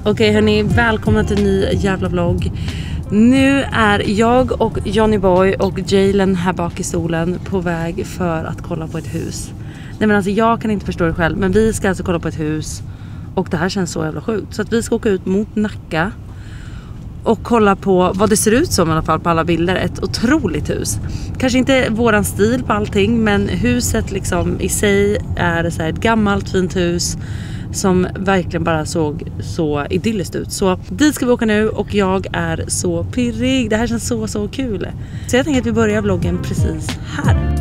Okej hörni, välkomna till en ny jävla vlogg. Nu är jag och Johnny Boy och Jalen här bak i stolen på väg för att kolla på ett hus. Nej men alltså jag kan inte förstå det själv, men vi ska alltså kolla på ett hus. Och det här känns så jävla sjukt. Så att vi ska åka ut mot Nacka och kolla på vad det ser ut som i alla fall på alla bilder. Ett otroligt hus. Kanske inte våran stil på allting, men huset liksom i sig är så här ett gammalt fint hus som verkligen bara såg så idylliskt ut. Så dit ska vi åka nu och jag är så pirrig. Det här känns så kul. Så jag tänker att vi börjar vloggen precis här.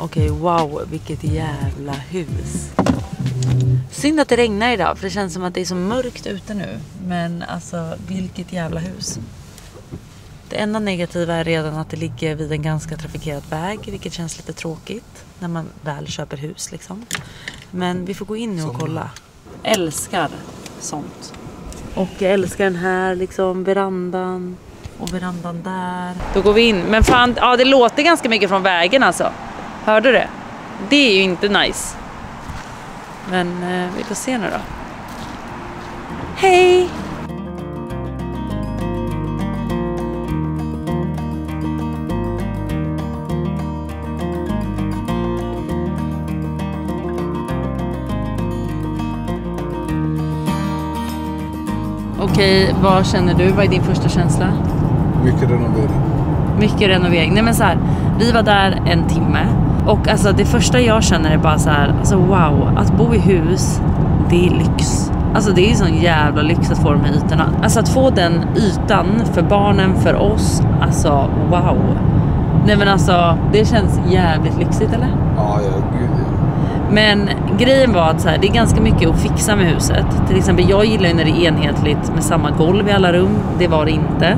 Okej, wow, vilket jävla hus. Synd att det regnar idag, för det känns som att det är så mörkt ute nu. Men alltså, vilket jävla hus. Det enda negativa är redan att det ligger vid en ganska trafikerad väg, vilket känns lite tråkigt när man väl köper hus liksom. Men vi får gå in nu och kolla. Älskar sånt. Och jag älskar den här liksom verandan och verandan där. Då går vi in, men fan, ja det låter ganska mycket från vägen alltså. Hörde du det? Det är ju inte nice. Men vi får se nu då. Hej! Okej, vad känner du? Vad är din första känsla? Mycket renovering. Mycket renovering. Nej men så här, vi var där en timme. Och alltså det första jag känner är bara så här, alltså wow, att bo i hus, det är lyx. Alltså det är ju sån jävla lyx att få de här ytorna. Alltså att få den ytan för barnen, för oss, alltså wow. Nej men alltså, det känns jävligt lyxigt eller? Ja, gud ja. Men grejen var att så här, det är ganska mycket att fixa med huset. Till exempel jag gillar ju när det är enhetligt med samma golv i alla rum. Det var det inte.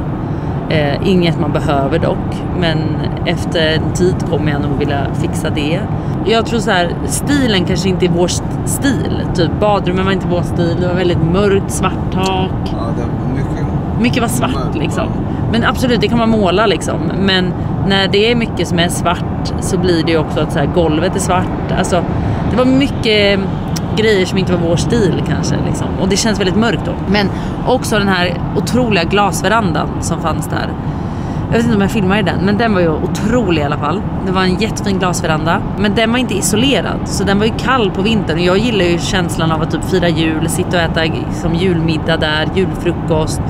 Inget man behöver dock, men efter en tid kommer jag nog vilja fixa det. Jag tror så här, stilen kanske inte är vår stil. Typ badrummen var inte vår stil. Det var väldigt mörkt, svart tak. Ja, det var mycket var svart liksom. Men absolut, det kan man måla liksom. Men när det är mycket som är svart så blir det ju också att så här, golvet är svart. Alltså, det var mycket grejer som inte var vår stil kanske liksom. Och det känns väldigt mörkt då. Men också den här otroliga glasverandan som fanns där. Jag vet inte om jag filmade den, men den var ju otrolig i alla fall. Det var en jättefin glasveranda, men den var inte isolerad. Så den var ju kall på vintern. Och jag gillar ju känslan av att typ fira jul, sitta och äta som julmiddag där, julfrukost.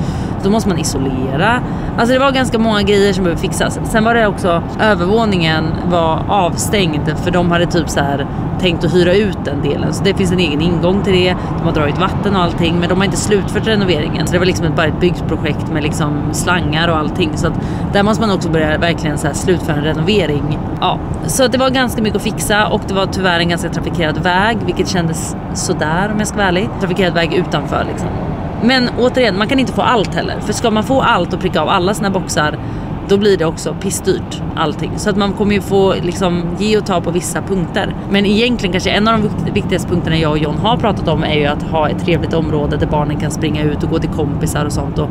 Då måste man isolera. Alltså det var ganska många grejer som behöver fixas. Sen var det också, övervåningen var avstängd för de hade typ så här tänkt att hyra ut den delen. Så det finns en egen ingång till det. De har dragit vatten och allting, men de har inte slutfört renoveringen. Så det var liksom bara ett byggprojekt med liksom slangar och allting. Så att där måste man också börja verkligen så här slutföra en renovering. Ja, så det var ganska mycket att fixa och det var tyvärr en ganska trafikerad väg, vilket kändes sådär om jag ska vara ärlig. Trafikerad väg utanför liksom. Men återigen, man kan inte få allt heller. För ska man få allt och pricka av alla sina boxar, då blir det också pissdyrt allting. Så att man kommer ju få liksom ge och ta på vissa punkter. Men egentligen kanske en av de viktigaste punkterna jag och John har pratat om är ju att ha ett trevligt område där barnen kan springa ut och gå till kompisar och sånt. Och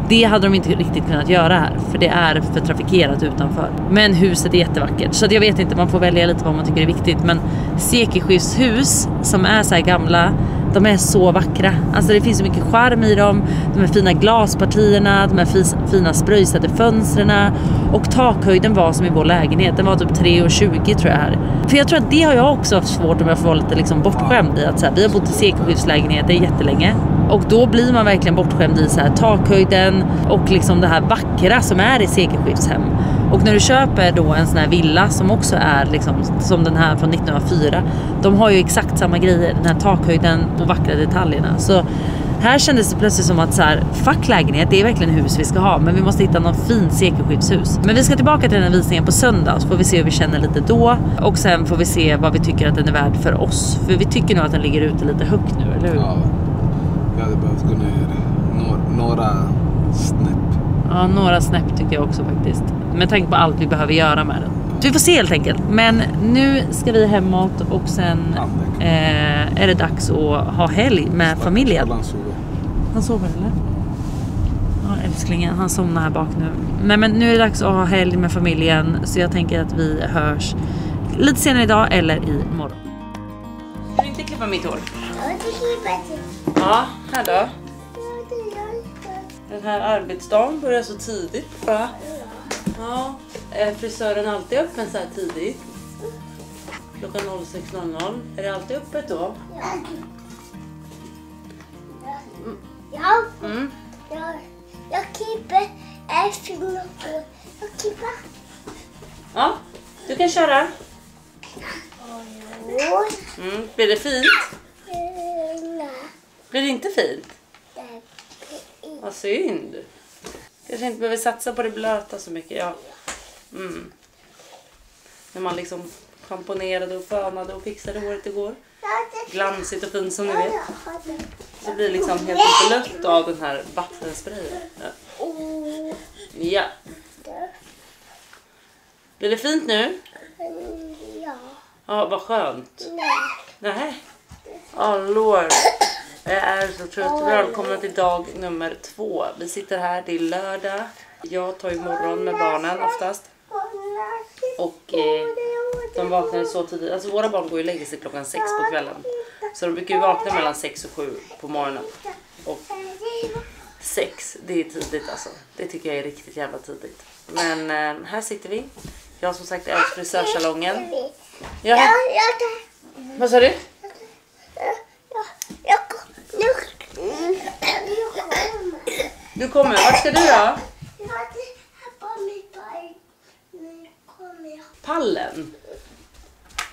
det hade de inte riktigt kunnat göra här, för det är för trafikerat utanför. Men huset är jättevackert, så att jag vet inte, man får välja lite vad man tycker är viktigt. Men sekelskiftshus som är så här gamla, de är så vackra. Alltså det finns så mycket charm i dem. De här fina glaspartierna, de här fina spröjsade fönstren. Och takhöjden var som i vår lägenhet. Den var typ 3,20 tror jag här. För jag tror att det har jag också haft svårt om jag får vara lite liksom bortskämd i. Att så här, vi har bott i sekelskiftslägenheter jättelänge. Och då blir man verkligen bortskämd i så här, takhöjden och liksom det här vackra som är i sekelskiftshem. Och när du köper då en sån här villa som också är liksom, som den här från 1904, de har ju exakt samma grejer, den här takhöjden och vackra detaljerna. Så här kändes det plötsligt som att så här, fuck lägenhet, det är verkligen hus vi ska ha, men vi måste hitta någon fin sekelskiftshus. Men vi ska tillbaka till den här visningen på söndag, så får vi se hur vi känner lite då. Och sen får vi se vad vi tycker att den är värd för oss. För vi tycker nog att den ligger ute lite högt nu, eller hur? Ja, jag hade behövt gå ner några snäpp. Ja, några snäpp tycker jag också faktiskt. Med tanke på allt vi behöver göra med den. vi får se helt enkelt. Men nu ska vi hemåt och sen är det dags att ha helg med familjen. Han sover eller? Ja, älsklingen, han somnar här bak nu. Nej, men nu är det dags att ha helg med familjen. Så jag tänker att vi hörs lite senare idag eller imorgon. Ska du inte klippa mitt hår? Ja, här då. Den här arbetsdagen börjar så tidigt, va? Ja, är frisören alltid öppen så här tidigt? Klockan 06.00. Är det alltid öppet då? Ja. Mm. Jag klipper efter jag klipper. Ja, du kan köra. Blir det fint? Nej. Blir det inte fint? Vad synd. Kanske inte behöver satsa på det blöta så mycket. Ja. När man liksom schamponerade och fönade och fixade håret igår. Glansigt och fint som ni vet. Så blir liksom helt blött av den här vattensprayen. Ja. Blir det fint nu? Ja. Ja, vad skönt. Nej. Lord. Jag är så trött. Välkomna till dag nummer 2. Vi sitter här, det är lördag. Jag tar ju morgon med barnen oftast. Och de vaknar så tidigt. Alltså våra barn går ju och lägger sig klockan 6 på kvällen. Så de brukar ju vakna mellan 6 och 7 på morgonen. Och 6, det är tidigt alltså. Det tycker jag är riktigt jävla tidigt. Men här sitter vi. Jag har som sagt är frisörsalongen. Ja. Vad sa du? Du kommer. Vart ska du då? Pallen?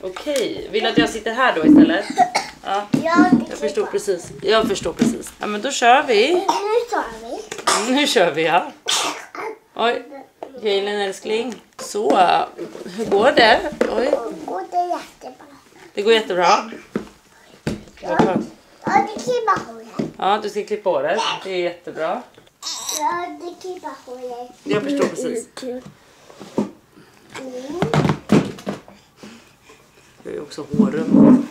Okej. Vill att jag sitter här då istället? Ja. Jag förstår precis. Jag förstår precis. Ja, men då kör vi. Nu kör vi, ja. Oj. Jalen älskling. Så. Hur går det? Oj. Det går jättebra. Ja, det klipper håret. Ja, du ska klippa håret. Det är jättebra. Ja, det klipper håret. Jag förstår precis. Det är också hårrum.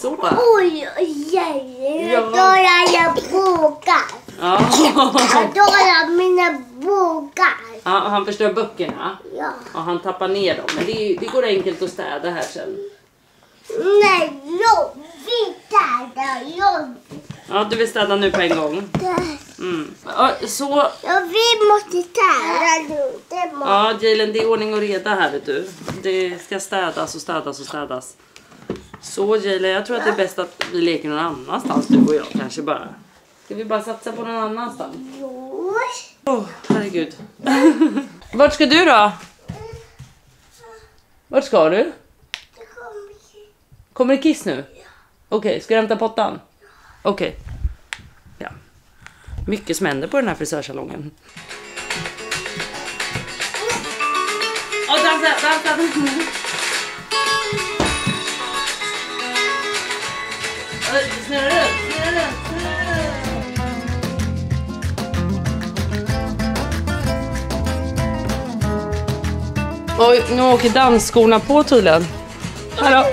Så. Oj, då är jag bågar. Ja. Då är jag mina bågar. Ja, han förstör böckerna. Ja. Och han tappar ner dem. Men det går enkelt att städa här sen. Nej, jobbigt är det. Jobbigt. Ja, du vill städa nu på en gång. Ja, så. Ja, vi måste städa nu. Ja, Jalen, det är ordning och reda här, vet du. Det ska städas och städas och städas. Så Jalen, jag tror att det är bäst att vi leker någon annanstans, du och jag kanske bara. Ska vi bara satsa på någon annanstans? Jo. Herregud. Vart ska du då? Vart ska du? Kommer det kiss nu? Ja. Okej, ska du hämta pottan? Okej. Ja. Mycket som händer på den här frisörsalongen. Och dansa. Snurra runt. Oj, nu åker dansskorna på tydligen. Hallå.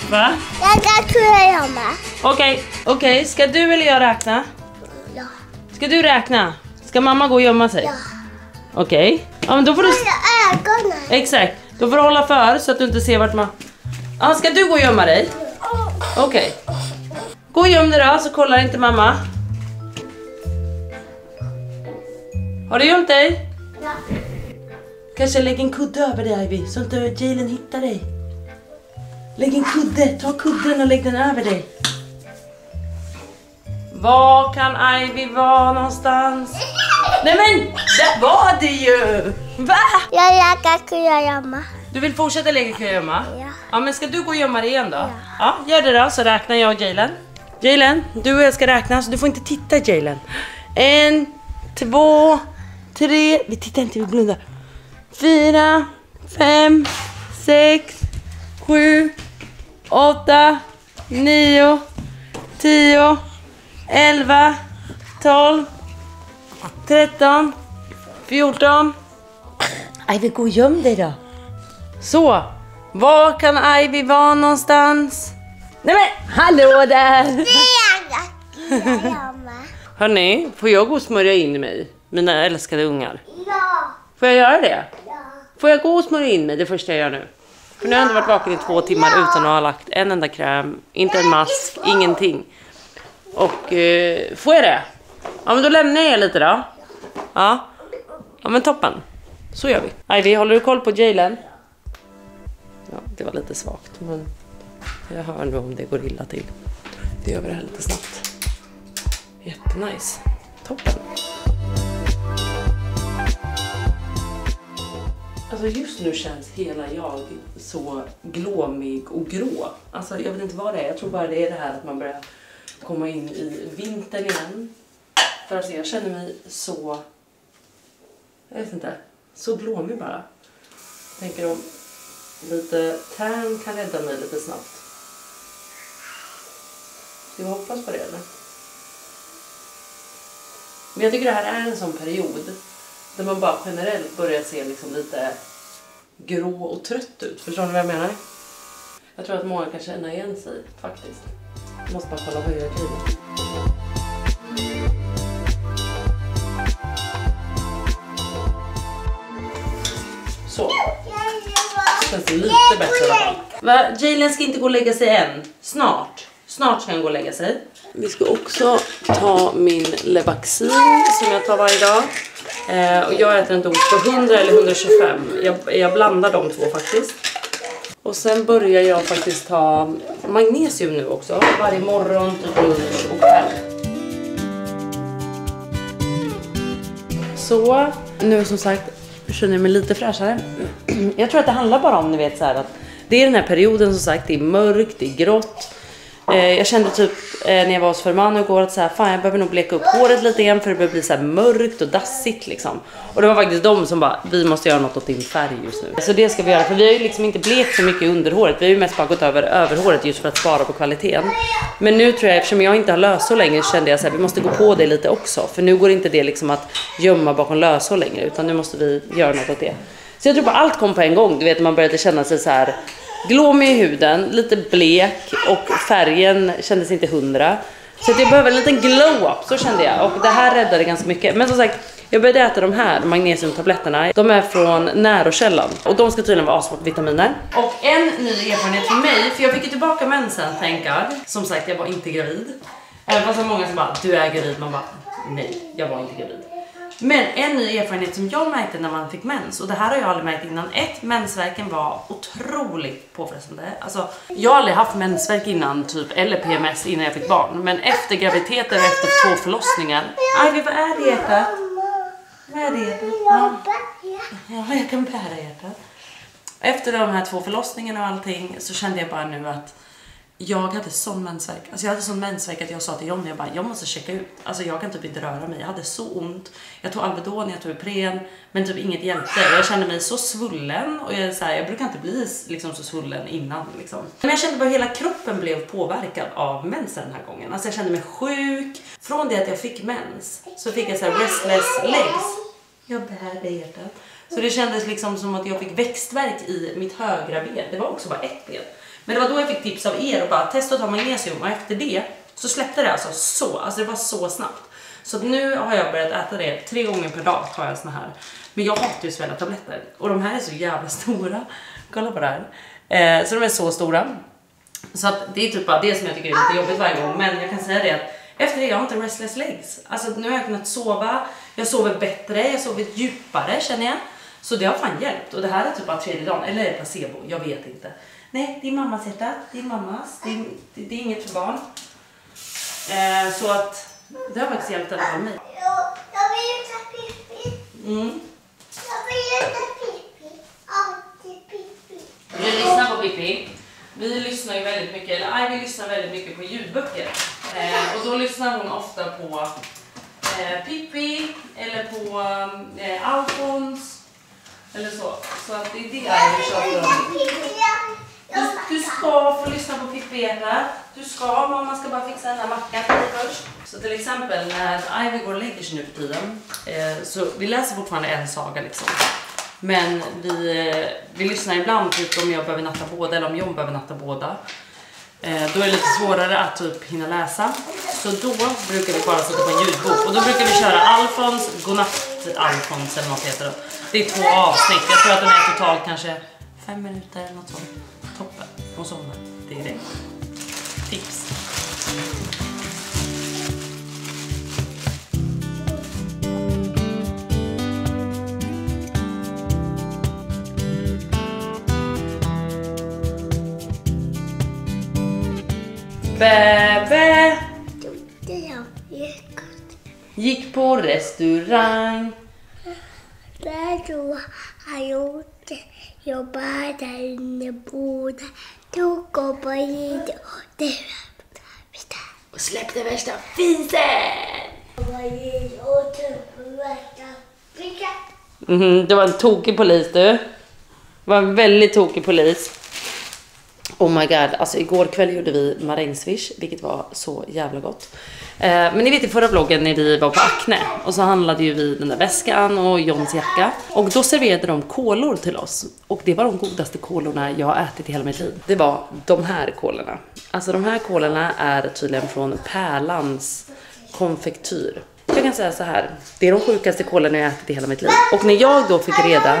Va? Jag kan köra med. Okej. Ska du eller jag räkna? Ja. Ska du räkna? Ska mamma gå och gömma sig? Ja. Okej. Ja, men då får du... Ögonen. Exakt. Då får du hålla för så att du inte ser vart man... Ja, ska du gå och gömma dig? Okej. Gå och göm dig då, så kollar inte mamma. Har du gömt dig? Ja. Kanske lägg en kudde över dig, Ivy, så inte Jalen hittar dig. Lägg en kudde, ta kudden och lägg den över dig. Var kan Ivy vara någonstans? Nej men, där var det ju! Va? Jag kan kurragömma. Du vill fortsätta lägga kurragömma? Ja. Ja, men ska du gå och gömma dig igen då? Ja, gör det då, så räknar jag och Jalen. Jalen, du och jag ska räkna, så du får inte titta, Jalen. 1, 2, 3, vi tittar inte, vi blundar. 4, 5, 6, 7, 8, 9, 10, 11, 12, 13, 14. Ivy, gå och göm dig då. Så. Var kan Ivy vara någonstans? Nej men, hallå där! Hörrni, får jag gå och smörja in mig? Mina älskade ungar. Ja. Får jag göra det? Ja. Får jag gå och smörja in mig det första jag gör nu? För nu har jag ändå varit vaken i 2 timmar utan att ha lagt en enda kräm. Inte en mask, ingenting. Och får jag det? Ja men då lämnar jag er lite då. Ja. Ja men toppen. Så gör vi. Ivy, håller du koll på Jalen? Ja, det var lite svagt. Men jag hör nu om det går illa till. Det gör vi det här lite snabbt. Jättenice. Toppen. Alltså just nu känns hela jag så glåmig och grå. Alltså jag vet inte vad det är. Jag tror bara det är det här att man börjar komma in i vintern igen. För alltså jag känner mig så... Jag vet inte. Så glåmig bara. Jag tänker om lite tan kan rädda mig lite snabbt. Ska vi hoppas på det eller? Men jag tycker det här är en sån period där man bara generellt börjar se liksom lite grå och trött ut. Förstår ni vad jag menar? Jag tror att många kan känna igen sig faktiskt. Jag måste bara kolla vad jag gör. Så. Känns lite bättre i alla fall. Jalen ska inte gå och lägga sig än. Snart ska han gå och lägga sig. Vi ska också ta min Levaxin som jag tar varje dag. Och jag äter en dos på 100 eller 125. Jag blandar de två faktiskt. Och sen börjar jag faktiskt ta magnesium nu också. Varje morgon, typ lunch och kväll. Så nu som sagt känner jag mig lite fräschare. Jag tror att det handlar bara om, ni vet så här, att det är den här perioden som sagt, det är mörkt, det är grått. Jag kände typ när jag var hos Fermano igår att så här, fan jag behöver nog bleka upp håret lite igen för det börjar bli så här mörkt och dassigt liksom. Och det var faktiskt de som bara, vi måste göra något åt din färg just nu. Så det ska vi göra, för vi har ju liksom inte blekt så mycket under håret. Vi har ju mest bara gått över håret just för att spara på kvaliteten. Men nu tror jag, eftersom jag inte har löshår längre, kände jag så här, vi måste gå på det lite också. För nu går inte det liksom att gömma bakom löshår längre, utan nu måste vi göra något åt det. Så jag tror bara allt kom på en gång, du vet man började känna sig så här glåmig i huden, lite blek och färgen kändes inte 100. Så att jag behöver en liten glow-up, så kände jag. Och det här räddade ganska mycket. Men som sagt, jag började äta de här magnesiumtabletterna. De är från Närokällan. Och de ska tydligen vara vitaminer. Och en ny erfarenhet för mig, för jag fick ju tillbaka mensen, tänker. Som sagt, jag var inte gravid. Även fast det var många som bara, du är gravid. Man bara, nej, jag var inte gravid. Men en ny erfarenhet som jag märkte när man fick mens, och det här har jag aldrig märkt innan. Mensvärken var otroligt påfrestande. Alltså, jag har aldrig haft mensvärk innan typ, eller PMS innan jag fick barn. Men efter graviditeten och efter 2 förlossningar. Ivy, vad är det hjärta? Vad är det hjärta? Ja, jag kan bära hjärta. Efter de här 2 förlossningarna och allting så kände jag bara nu att jag hade sån mensvärk. Alltså jag hade sån mensvärk att jag sa till Johnny, jag måste checka ut. Alltså jag kan typ inte röra mig. Jag hade så ont. Jag tog Alvedon, jag tog Ipren, men typ inget hjälpte. Jag kände mig så svullen och jag brukar inte bli liksom så svullen innan liksom. Men jag kände bara hela kroppen blev påverkad av mensen den här gången. Alltså jag kände mig sjuk. Från det att jag fick mens så fick jag så här restless legs. Jag bär det hjärtat. Så det kändes liksom som att jag fick växtvärk i mitt högra ben. Det var också bara ett ben. Men det var då jag fick tips av er och bara testa att ta magnesium. Och efter det så släppte det alltså det var så snabbt. Så nu har jag börjat äta det 3 gånger per dag tar jag såna här. Men jag hatar ju svälja tabletter. Och de här är så jävla stora. Kolla på det här. Så de är så stora. Så att det är typ bara det som jag tycker är lite jobbigt varje gång. Men jag kan säga det att efter det jag har inte restless legs. Alltså nu har jag kunnat sova. Jag sover bättre, jag sover djupare känner jag. Så det har fan hjälpt. Och det här är typ bara 3:e dagen. Eller är det placebo? Jag vet inte. Nej, det är mammas hjärta. Det är mammas. Det är inget för barn. Så att det har faktiskt hjälpt i alla fall mig. Jag vill inte pippi. Jag vill inte pippi. Alltid pippi. Vi lyssnar på Pippi. Vi lyssnar ju väldigt mycket, eller Ivy lyssnar väldigt mycket på ljudböcker. Och då lyssnar hon ofta på Pippi eller på Alfons eller så. Så att det är det Ivy tjatar om. Du ska ska få lyssna på Pippi-Beta. Mamma ska bara fixa den här mackan först. Så till exempel när Ivy går och lägger sig nu för tiden. Så vi läser fortfarande en saga liksom. Men vi lyssnar ibland typ om jag behöver natta båda eller om John behöver natta båda. Då är det lite svårare att typ hinna läsa. Så då brukar vi bara sätta på en ljudbok. Och då brukar vi köra Alfons, Godnatt Alfons eller något heter det. Det är 2 avsnitt. Jag tror att den är totalt kanske 5 minuter eller något sånt. Toppen. Och somnar. Det är det. Tips. Bebe gick på restaurang. Där då har gjort det. Jag bara där inne båda. Då går på hit och det Och släppte värsta fisen. Det var en tokig polis du. Det var en väldigt tokig polis. Oh my god, alltså igår kväll gjorde vi marängsviss, vilket var så jävla gott. Men ni vet i förra vloggen när vi var på Acne och så handlade ju vi den där väskan och Johns jacka. Och då serverade de kolor till oss. Och det var de godaste kolorna jag har ätit i hela mitt liv. Det var de här kolorna. Alltså de här kolorna är tydligen från Pärlans konfektyr. Jag kan säga så här, det är de sjukaste kolorna jag har ätit i hela mitt liv. Och när jag då fick reda,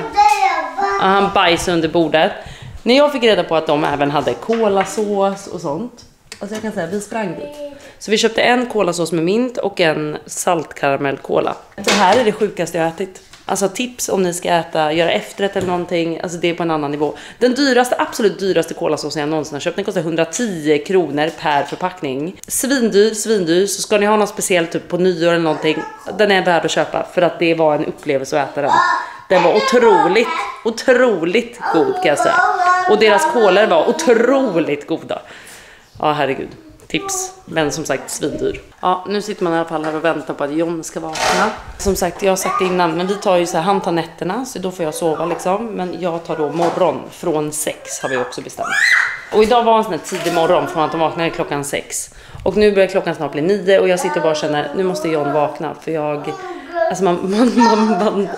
han bajs under bordet. När jag fick reda på att de även hade kolasås och sånt. Alltså jag kan säga, vi sprang dit. Så vi köpte en kolasås med mint och en saltkaramellkola. Det här är det sjukaste jag ätit. Alltså tips om ni ska göra efterrätt eller någonting. Alltså det är på en annan nivå. Den dyraste, absolut dyraste kolasåsen jag någonsin har köpt. Den kostar 110 kronor per förpackning. Svindyr. Så ska ni ha något speciellt typ på nyår eller någonting. Den är värd att köpa för att det var en upplevelse att äta den. Den var otroligt god kan jag säga. Och deras kolor var otroligt goda. Ja, herregud. Tips. Men som sagt, svindyr. Ja, nu sitter man i alla fall här och väntar på att John ska vakna. Som sagt, jag har sagt det innan, men vi tar ju så här, han tar nätterna, så då får jag sova liksom. Men jag tar då morgon från 6 har vi också bestämt. Och idag var en sån här tidig morgon från att de vaknade klockan 6. Och nu börjar klockan snart bli 9 och jag sitter och bara känner, nu måste John vakna. För jag, alltså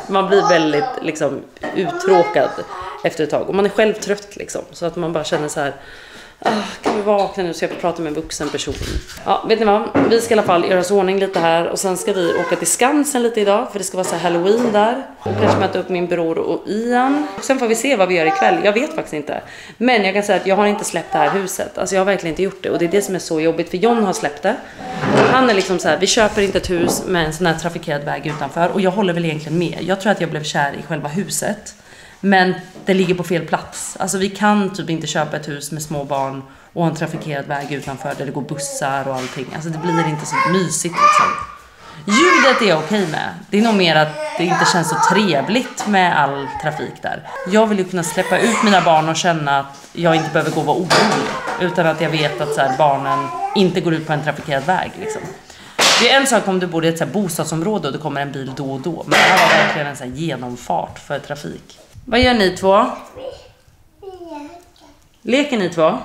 man blir väldigt liksom uttråkad efter ett tag. Och man är själv trött liksom. Så att man bara känner så här, kan vi vakna nu så jag får prata med en vuxen person. Ja, vet ni vad? Vi ska i alla fall göra oss ordning lite här. Och sen ska vi åka till Skansen lite idag. För det ska vara så här Halloween där. Och kanske möta upp min bror och Ian. Och sen får vi se vad vi gör ikväll. Jag vet faktiskt inte. Men jag kan säga att jag har inte släppt det här huset. Alltså jag har verkligen inte gjort det. Och det är det som är så jobbigt. För John har släppt det. Han är liksom så här, vi köper inte ett hus med en sån här trafikerad väg utanför. Och jag håller väl egentligen med. Jag tror att jag blev kär i själva huset. Men det ligger på fel plats. Alltså vi kan typ inte köpa ett hus med små barn och en trafikerad väg utanför där det går bussar och allting. Alltså det blir inte så mysigt liksom. Ljudet är jag okej med. Det är nog mer att det inte känns så trevligt med all trafik där. Jag vill ju kunna släppa ut mina barn och känna att jag inte behöver gå och vara orolig. Utan att jag vet att så här, barnen inte går ut på en trafikerad väg liksom. Det är en sak om du bor i ett så här bostadsområde och det kommer en bil då och då. Men det här var verkligen en så här genomfart för trafik. Vad gör ni två? Leker ni två?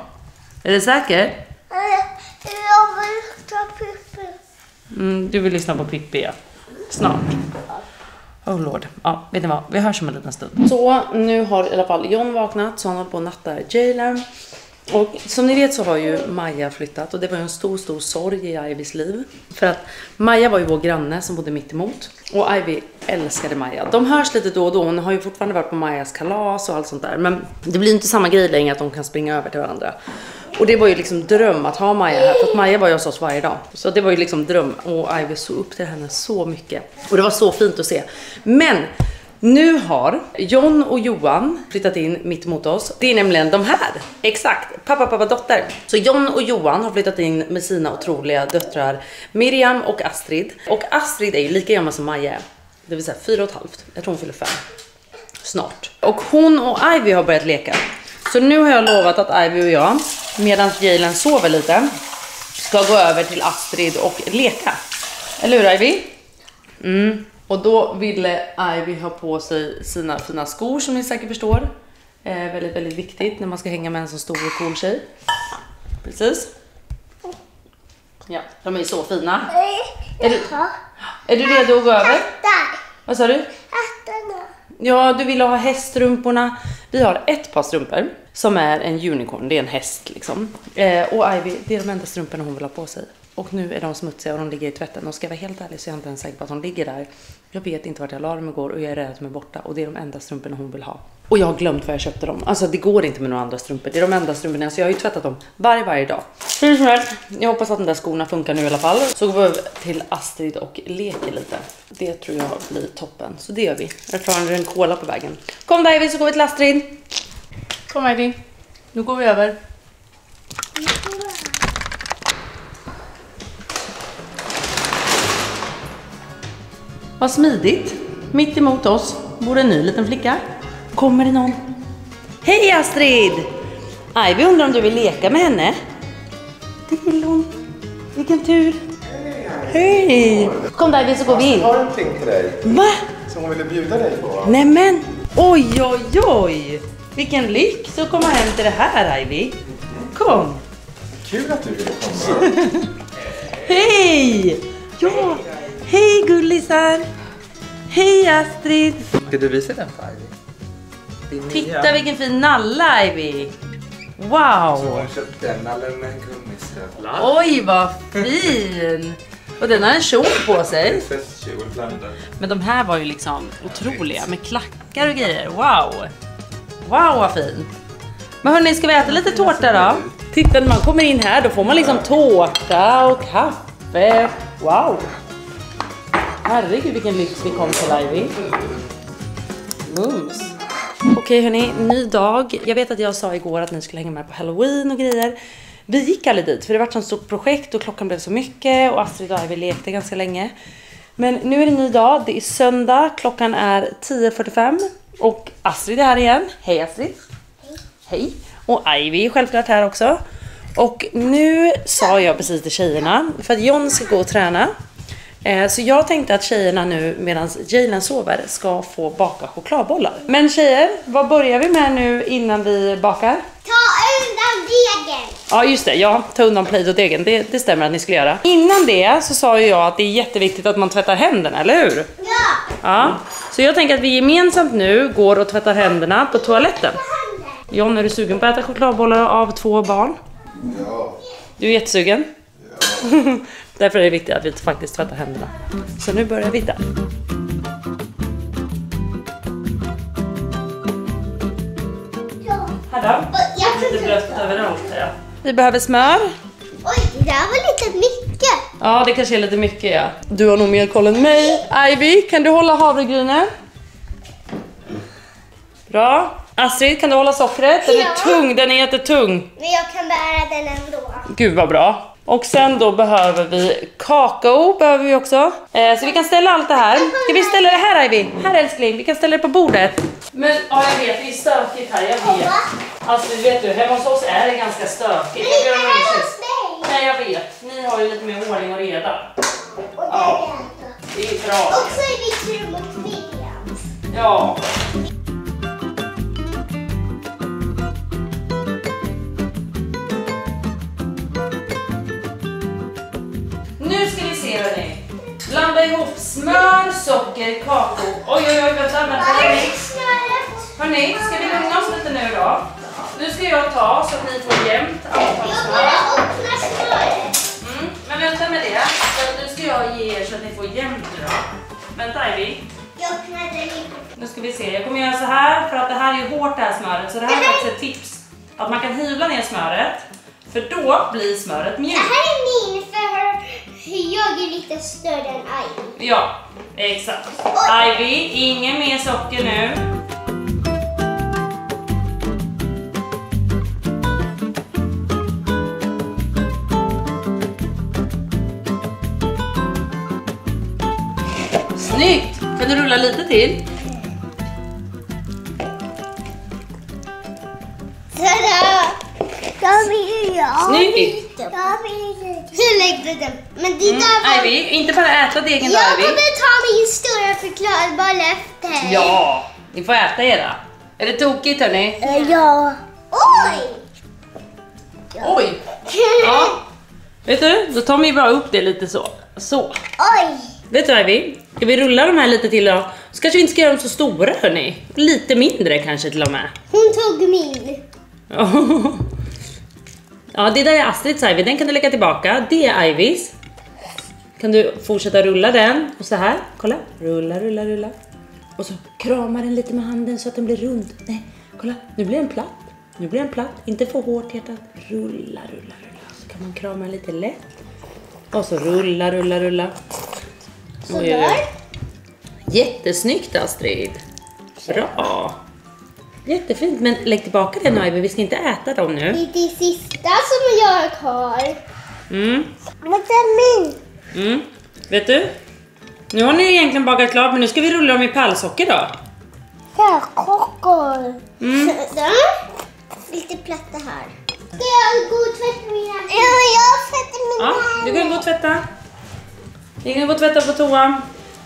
Är det säkert? Du vill lyssna på Pippi, ja. Snart. Oh lord. Ja, vet ni vad? Vi hörs om en liten stund. Så nu har i alla fall John vaknat. Så han har på att natta Jalen. Och som ni vet så har ju Maja flyttat. Och det var ju en stor sorg i Ivys liv. För att Maja var ju vår granne som bodde mitt emot. Och Ivy älskade Maja. De hörs lite då och då. Hon har ju fortfarande varit på Majas kalas och allt sånt där. Men det blir inte samma grej längre att de kan springa över till varandra. Och det var ju liksom dröm att ha Maja här. För att Maja var ju hos oss varje dag. Så det var ju liksom dröm. Och Ivy såg upp till henne så mycket. Och det var så fint att se. Men nu har John och Johan flyttat in mitt emot oss. Det är nämligen de här. Exakt. Pappa, dotter. Så John och Johan har flyttat in med sina otroliga döttrar Miriam och Astrid. Och Astrid är ju lika gammal som Maja. Det vill säga 4,5. Jag tror hon fyller 5. Snart. Och hon och Ivy har börjat leka. Så nu har jag lovat att Ivy och jag, medan Jalen sover lite, ska gå över till Astrid och leka. Eller hur Ivy? Och då ville Ivy ha på sig sina fina skor som ni säkert förstår. Väldigt, väldigt viktigt när man ska hänga med en så stor och cool tjej. Precis. Ja, de är så fina. Är du redo att gå över? Vad sa du? Ja, du vill ha hästrumporna. Vi har ett par strumpor som är en unicorn. Det är en häst liksom. Och Ivy, det är de enda strumporna hon vill ha på sig. Och nu är de smutsiga och de ligger i tvätten. Och ska jag vara helt ärlig så är jag inte ens säker på att de ligger där. Jag vet inte vart jag la dem igår och jag är rädd att de är borta. Och det är de enda strumporna hon vill ha. Och jag har glömt var jag köpte dem. Alltså det går inte med några andra strumpor. Det är de enda strumporna. Så jag har ju tvättat dem varje dag. Hur som helst, jag hoppas att de där skorna funkar nu i alla fall. Så går vi över till Astrid och leker lite. Det tror jag blir toppen. Så det gör vi. Jag tar en cola på vägen. Kom där Ivy så går vi till Astrid. Kom Ivy. Nu går vi över. Vad smidigt. Mitt emot oss bor en ny liten flicka. Kommer det någon? Hej Astrid! Ivy undrar om du vill leka med henne. Det vill hon. Vilken tur. Hej! Kom där Ivy så går vi in. Jag har en ting till dig. Va? Som hon ville bjuda dig på. Nämen! Oj oj oj! Vilken lyx att komma hem till det här Ivy. Kom! Kul att du ville komma. Hej! Ja! Hej gullisar! Hej Astrid! Ska du visa den för Ivy? Titta vilken fin nalla Ivy! Wow! Jag köpte den nallen med en gummistövlar. Oj vad fin! Och den har en kjol på sig. Men de här var ju liksom otroliga med klackar och grejer. Wow! Wow vad fin! Men hörni, ska vi äta lite tårta då? Titta när man kommer in här då får man liksom tårta och kaffe. Wow! Herregud vilken lyx vi kom till Ivy. Mums. Okej hörni, ny dag. Jag vet att jag sa igår att ni skulle hänga med på Halloween och grejer. Vi gick aldrig dit för det var ett sånt stort projekt och klockan blev så mycket. Och Astrid och Ivy lekte ganska länge. Men nu är det ny dag, det är söndag. Klockan är 10:45. Och Astrid är här igen. Hej Astrid. Hej. Och Ivy är självklart här också. Och nu sa jag precis till tjejerna, för att John ska gå och träna. Så jag tänkte att tjejerna nu medan Jalen sover ska få baka chokladbollar. Men tjejer, vad börjar vi med nu innan vi bakar? Ta undan degen! Ja just det, ja, ta undan Play-Doh-degen, det stämmer att ni skulle göra. Innan det så sa ju jag att det är jätteviktigt att man tvättar händerna, eller hur? Ja! Ja, så jag tänker att vi gemensamt nu går och tvättar händerna på toaletten. John, är du sugen på att äta chokladbollar av 2 barn? Ja. Du är jättesugen? Ja. Därför är det viktigt att vi faktiskt tvättar händerna. Så nu börjar vi där. Här då. Lite blött överallt här, ja. Vi behöver smör. Oj, det där var lite mycket. Ja, det kanske är lite mycket, ja. Du har nog mer koll än mig. Ivy, kan du hålla havregrynen? Bra. Astrid, kan du hålla sockret? Den är tung, den är jättetung. Men jag kan bära den ändå. Gud vad bra. Och sen då behöver vi kakao, behöver vi också. Så vi kan ställa allt det här. Ska vi ställa det här Ivy? Här älskling, vi kan ställa det på bordet. Men ja, jag vet, det är stökigt här, jag vet. Alltså vet du, hemma hos oss är det ganska stökigt. Men inte hemma hos dig. Nej, jag vet. Ni har ju lite mer ordning och reda. Och Ja, det är bra. också i mitt rum och Williams. Ja. Nu ska vi se hörni. Blanda ihop smör, socker, kakao. Oj, vänta. Hörni, ska vi lugna oss lite nu då? Nu ska jag ta så att ni får jämnt antal smör. Men vänta med det. Så nu ska jag ge er så att ni får jämnt nu då. Vänta Ivy. Nu ska vi se. Jag kommer göra så här för att det här är ju hårt det här smöret. Så det här är faktiskt ett tips. Att man kan hyvla ner smöret. För då blir smöret mjukt. Det här är min för jag är lite större än Ivy. Ja, exakt. Ivy, ingen mer socker nu. Snyggt! Kan du rulla lite till? Snyggt! Hur lägger den? Men det där var... Ivy, inte bara äta degen Jag Ivy. kommer ta min stora chokladboll efter. Ja, ni får äta era. Är det tokigt hörni? Ja. Oj! Oj! Ja. Vet du, då tar vi bara upp det lite så. Så. Oj! Vet du Ivy? Ska vi rulla de här lite till då? Så kanske vi inte ska göra dem så stora hörni. Lite mindre kanske till och med. Hon tog min. Ja, det där är Astrids Ivy. Den kan du lägga tillbaka. Det är Ivys. Kan du fortsätta rulla den. Och så här. Kolla. Rulla, rulla, rulla. Och så krama den lite med handen så att den blir rund. Nej, kolla. Nu blir den platt. Nu blir den platt. Inte för hårt hjärtat. Rulla, rulla, rulla. Så kan man krama lite lätt. Och så rulla, rulla, rulla. Så där. Jättesnyggt Astrid. Bra. Jättefint. Men lägg tillbaka den nu Ivy. Vi ska inte äta dem nu. Det är det sista som jag har kvar. Mm. Men det är min. Mm. Vet du? Nu har ni egentligen bakat klart, men nu ska vi rulla dem i pärlsocker då. Ja, kockor. Mm. Lite platta här. Ska jag gå och tvätta mina? Ja, jag sätter mina Ja, du kan gå och tvätta. Du kan gå och tvätta på toan.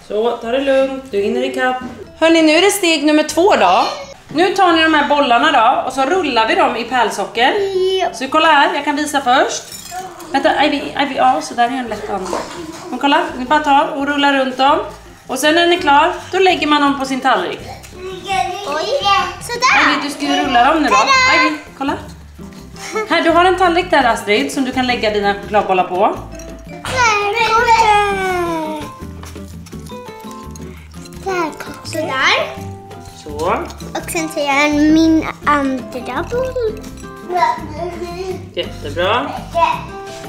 Så, ta det lugnt. Du hinner ikapp. Hörrni, nu är det steg nummer 2 då. Nu tar ni de här bollarna då och så rullar vi dem i pärlsocker. Ja. Så kolla här, jag kan visa först. Vänta, Ivy, ja, så där är en lätt hand. Men kolla, ni bara tar och rullar runt dem. Och sen när den är klar, då lägger man dem på sin tallrik. Oj, sådär. Ivy, du ska ju rulla dem nu då. Ivy, kolla. Här, du har en tallrik där Astrid som du kan lägga dina chokladbollar på. Sådär. Så. Och sen tar jag min andra boll. Jättebra.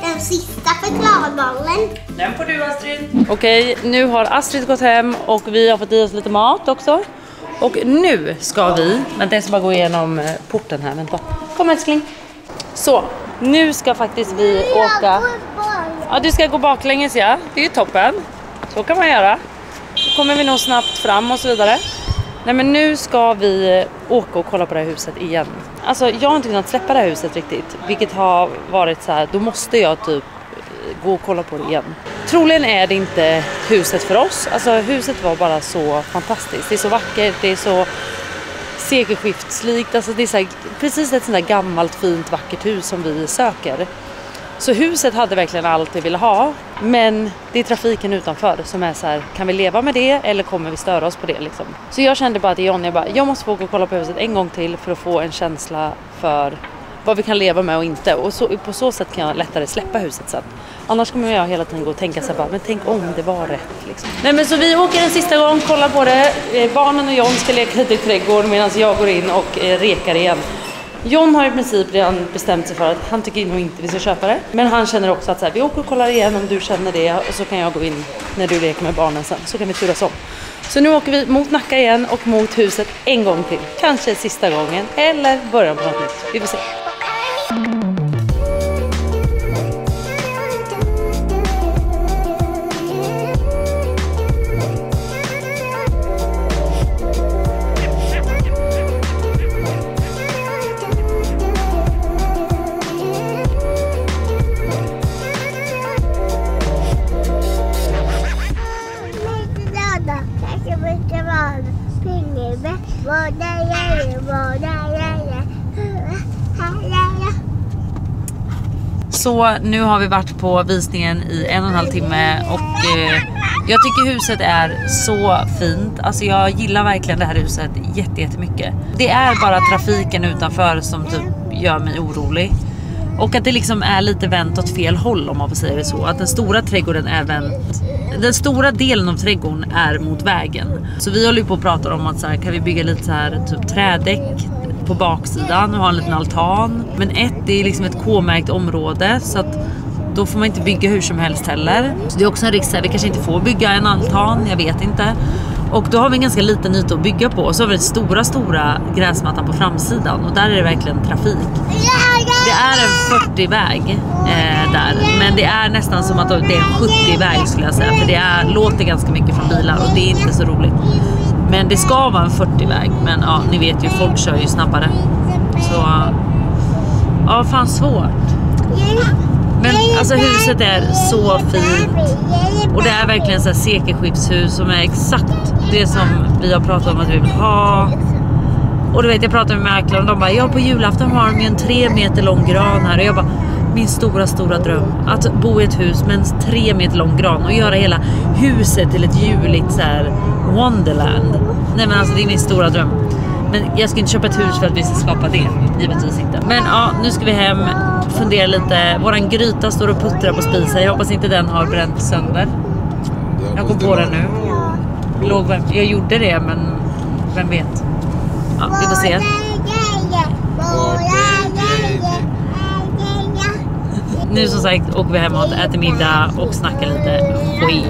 Den sista chokladbollen. Den får du Astrid. Okej, nu har Astrid gått hem och vi har fått i oss lite mat också. Och nu ska vi, men jag ska bara gå igenom porten här, vänta. Kom älskling. Så, nu ska faktiskt vi åka. Ja, du ska gå baklänges ja. Det är ju toppen. Så kan man göra. Då kommer vi nog snabbt fram och så vidare. Nej men nu ska vi åka och kolla på det här huset igen. Alltså jag har inte kunnat släppa det här huset riktigt. Vilket har varit så här, då måste jag typ gå och kolla på det igen. Troligen är det inte huset för oss. Alltså huset var bara så fantastiskt. Det är så vackert, det är så sekelskiftslikt. Alltså det är så här, precis ett sånt där gammalt fint vackert hus som vi söker. Så huset hade verkligen allt vi ville ha. Men det är trafiken utanför som är så här, kan vi leva med det eller kommer vi störa oss på det liksom? Så jag kände bara till Johnny, jag måste få åka och kolla på huset en gång till för att få en känsla för vad vi kan leva med och inte. Och så, på så sätt kan jag lättare släppa huset sen. Annars kommer jag hela tiden gå och tänka så här, men tänk om det var rätt liksom. Nej men så vi åker en sista gång, kollar på det. Barnen och John ska leka lite i trädgården medan jag går in och rekar igen. John har i princip redan bestämt sig för att han tycker nog inte vi ska köpa det. Men han känner också att så här, vi åker och kollar igen om du känner det. Och så kan jag gå in när du leker med barnen sen. Så kan vi turas om. Så nu åker vi mot Nacka igen och mot huset en gång till. Kanske sista gången eller början på något nytt. Vi får se. Så nu har vi varit på visningen i 1,5 timme och jag tycker huset är så fint. Alltså jag gillar verkligen det här huset jättemycket. Det är bara trafiken utanför som typ gör mig orolig. Och att det liksom är lite vänt åt fel håll om man får säga det så. Att den stora trädgården är vänt. Den stora delen av trädgården är mot vägen. Så vi håller ju på att prata om att så här, kan vi bygga lite så här typ trädäck på baksidan och ha en liten altan. Men det är liksom ett K-märkt område så att då får man inte bygga hur som helst heller. Så det är också en risk att vi kanske inte får bygga en altan, jag vet inte. Och då har vi en ganska liten yta att bygga på. Och så har vi den stora gräsmattan på framsidan. Och där är det verkligen trafik. Det är en 40-väg där. Men det är nästan som att det är en 70-väg skulle jag säga. För det låter ganska mycket från bilar och det är inte så roligt. Men det ska vara en 40-väg. Men ja, ni vet ju, folk kör ju snabbare. Så, ja fan svårt. Men alltså huset är så fint. Och det är verkligen så här sekelskiftshus som är exakt det som vi har pratat om att vi vill ha. Och du vet, jag pratade med mäklaren och de bara, ja på julafton har de ju en 3 meter lång gran här. Och jag bara, min stora dröm att bo i ett hus med en 3 meter lång gran och göra hela huset till ett juligt så här wonderland. Nej men alltså det är min stora dröm. Men jag ska inte köpa ett hus för att vi ska skapa det, givetvis inte. Men ja, nu ska vi hem, fundera lite. Våran gryta står och puttrar på spisen. Jag hoppas inte den har bränt sönder. Jag kom på den nu. Jag gjorde det, men vem vet. Ja, vi får se. Nu som sagt åker vi hem och äter middag och snackar lite skit.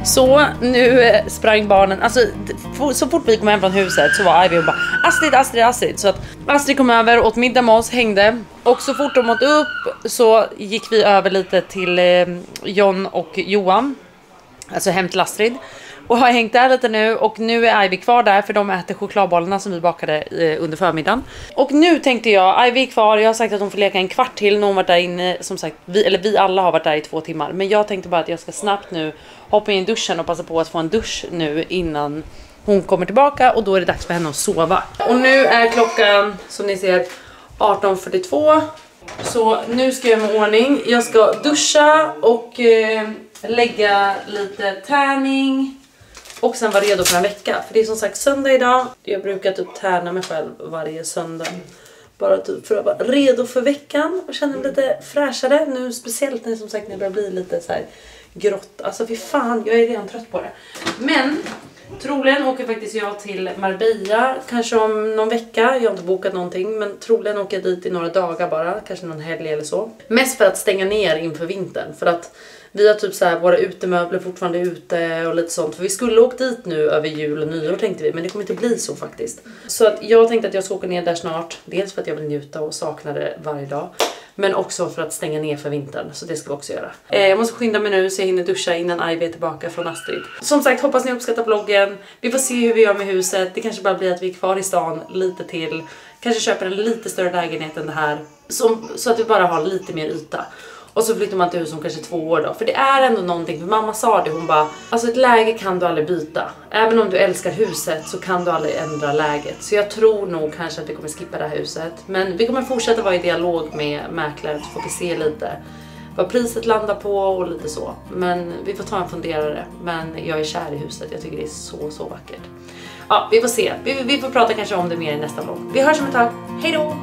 Så nu sprang barnen, alltså så fort vi kom hem från huset så var Ivy och bara Astrid. Så att Astrid kom över, åt middag med oss, hängde. Och så fort de åt upp så gick vi över lite till John och Johan. Alltså hem till Astrid. Och har hängt där lite nu. Och nu är Ivy kvar där för de äter chokladbollarna som vi bakade under förmiddagen. Och nu tänkte jag, Ivy är kvar. Jag har sagt att hon får leka en kvart till. När hon varit där inne, som sagt, vi alla har varit där i 2 timmar. Men jag tänkte bara att jag ska snabbt nu hoppa in i duschen och passa på att få en dusch nu innan hon kommer tillbaka. Och då är det dags för henne att sova. Och nu är klockan, som ni ser, 18:42. Så nu ska jag med ordning. Jag ska duscha och lägga lite tärning. Och sen vara redo för en vecka. För det är som sagt söndag idag. Jag brukar typ tärna mig själv varje söndag. Bara typ för att vara redo för veckan. Och känna mig lite fräschare. Nu speciellt när som sagt när det börjar bli lite så här grått. Alltså fy fan, jag är redan trött på det. Men troligen åker faktiskt jag till Marbella. Kanske om någon vecka. Jag har inte bokat någonting. Men troligen åker jag dit i några dagar bara. Kanske någon helg eller så. Mest för att stänga ner inför vintern. För att vi har typ så här våra utemöbler fortfarande ute och lite sånt. För vi skulle åka dit nu över jul och nyår tänkte vi. Men det kommer inte bli så faktiskt. Så att jag tänkte att jag ska åka ner där snart. Dels för att jag vill njuta och sakna det varje dag. Men också för att stänga ner för vintern. Så det ska vi också göra. Jag måste skynda mig nu så jag hinner duscha innan Ivy är tillbaka från Astrid. Som sagt, hoppas ni uppskattar vloggen. Vi får se hur vi gör med huset. Det kanske bara blir att vi är kvar i stan lite till. Kanske köper en lite större lägenhet än det här. Så att vi bara har lite mer yta. Och så flyttar man till hus om kanske 2 år då. För det är ändå någonting, för mamma sa det, hon bara, alltså ett läge kan du aldrig byta. Även om du älskar huset så kan du aldrig ändra läget. Så jag tror nog kanske att vi kommer skippa det här huset. Men vi kommer fortsätta vara i dialog med mäklaren så får vi se lite vad priset landar på och lite så. Men vi får ta en funderare. Men jag är kär i huset, jag tycker det är så vackert. Ja, vi får se. Vi får prata kanske om det mer i nästa vlogg. Vi hörs om ett tag. Hej då!